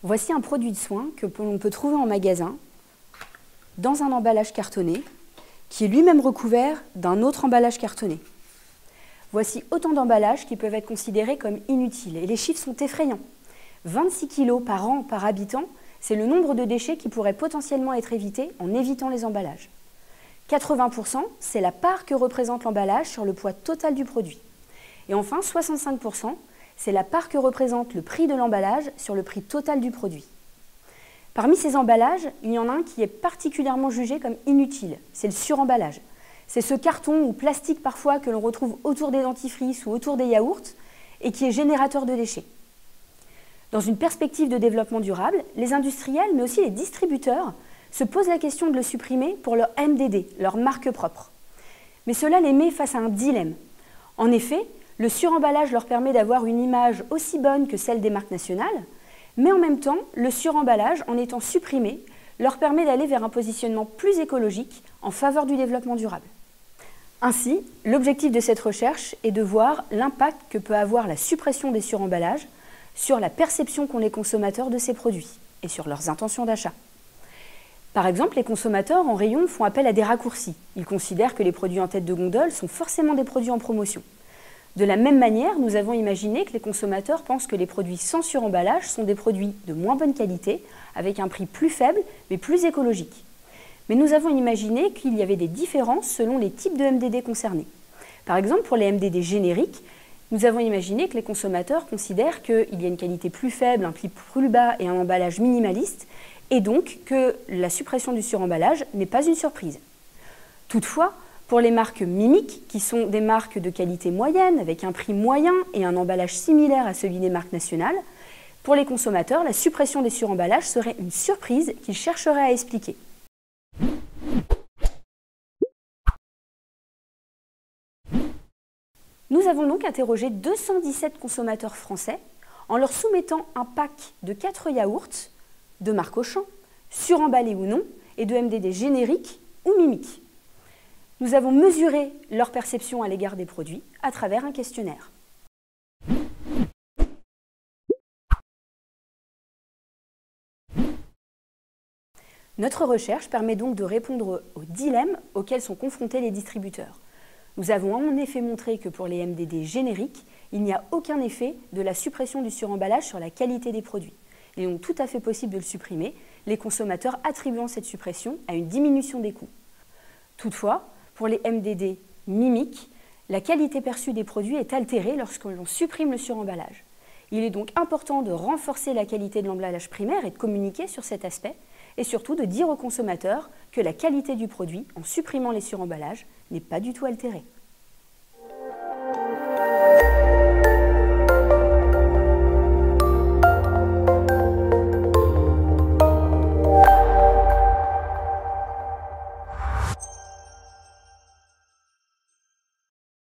Voici un produit de soin que l'on peut trouver en magasin, dans un emballage cartonné, qui est lui-même recouvert d'un autre emballage cartonné. Voici autant d'emballages qui peuvent être considérés comme inutiles. Et les chiffres sont effrayants. 26 kg par an par habitant, c'est le nombre de déchets qui pourraient potentiellement être évités en évitant les emballages. 80%, c'est la part que représente l'emballage sur le poids total du produit. Et enfin, 65%, c'est la part que représente le prix de l'emballage sur le prix total du produit. Parmi ces emballages, il y en a un qui est particulièrement jugé comme inutile, c'est le suremballage. C'est ce carton ou plastique parfois que l'on retrouve autour des dentifrices ou autour des yaourts et qui est générateur de déchets. Dans une perspective de développement durable, les industriels, mais aussi les distributeurs, se posent la question de le supprimer pour leur MDD, leur marque propre. Mais cela les met face à un dilemme. En effet, le suremballage leur permet d'avoir une image aussi bonne que celle des marques nationales, mais en même temps, le suremballage, en étant supprimé, leur permet d'aller vers un positionnement plus écologique en faveur du développement durable. Ainsi, l'objectif de cette recherche est de voir l'impact que peut avoir la suppression des suremballages sur la perception qu'ont les consommateurs de ces produits et sur leurs intentions d'achat. Par exemple, les consommateurs en rayon font appel à des raccourcis. Ils considèrent que les produits en tête de gondole sont forcément des produits en promotion. De la même manière, nous avons imaginé que les consommateurs pensent que les produits sans suremballage sont des produits de moins bonne qualité, avec un prix plus faible, mais plus écologique. Mais nous avons imaginé qu'il y avait des différences selon les types de MDD concernés. Par exemple, pour les MDD génériques, nous avons imaginé que les consommateurs considèrent qu'il y a une qualité plus faible, un prix plus bas et un emballage minimaliste, et donc que la suppression du suremballage n'est pas une surprise. Toutefois, pour les marques mimiques, qui sont des marques de qualité moyenne, avec un prix moyen et un emballage similaire à celui des marques nationales, pour les consommateurs, la suppression des suremballages serait une surprise qu'ils chercheraient à expliquer. Nous avons donc interrogé 217 consommateurs français en leur soumettant un pack de 4 yaourts de marque Auchan, suremballés ou non, et de MDD génériques ou mimiques. Nous avons mesuré leur perception à l'égard des produits à travers un questionnaire. Notre recherche permet donc de répondre aux dilemmes auxquels sont confrontés les distributeurs. Nous avons en effet montré que pour les MDD génériques, il n'y a aucun effet de la suppression du suremballage sur la qualité des produits. Il est donc tout à fait possible de le supprimer, les consommateurs attribuant cette suppression à une diminution des coûts. Toutefois, pour les MDD mimiques, la qualité perçue des produits est altérée lorsque l'on supprime le suremballage. Il est donc important de renforcer la qualité de l'emballage primaire et de communiquer sur cet aspect, et surtout de dire aux consommateurs que la qualité du produit, en supprimant les suremballages, n'est pas du tout altérée.